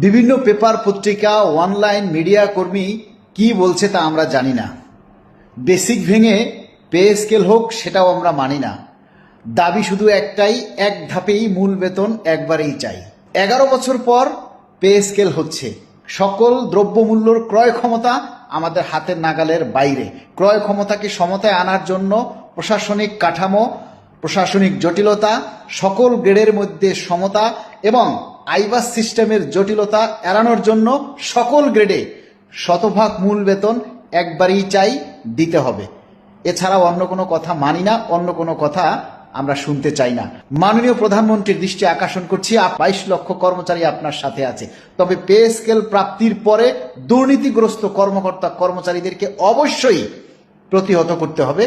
বিভিন্ন পেপার পত্রিকা online media কর্মী কি বলছে তা আমরা জানি না। বেসিক ভেঙে পে স্কেল হোক সেটাও আমরা মানি না। দাবি শুধু একটাই, এক ধাপেই মূল বেতন একবারেই চাই। 11 বছর পর পে স্কেল হচ্ছে। সকল দ্রব্যমূল্যর ক্রয় ক্ষমতা আমাদের হাতের নাগালের বাইরে। ক্রয় ক্ষমতাকে সমতায় আনার জন্য প্রশাসনিক কাঠামো, প্রশাসনিক জটিলতা, সকল গ্রেডের মধ্যে সমতা এবং আইবাস সিস্টেমের জটিলতা এড়ানোর জন্য সকল গ্রেডে শতভাগ মূল বেতন একবারই চাই, দিতে হবে। এছাড়াও অন্য কোনো কথা মানি না, অন্য কোনো কথা আমরা শুনতে চাই না। মাননীয় প্রধানমন্ত্রীর দৃষ্টি আকর্ষণ করছি, 22 লক্ষ কর্মচারী আপনার সাথে আছে। তবে পে স্কেল প্রাপ্তির পরে দুর্নীতিগ্রস্ত কর্মকর্তা কর্মচারীদেরকে অবশ্যই প্রতিহত করতে হবে।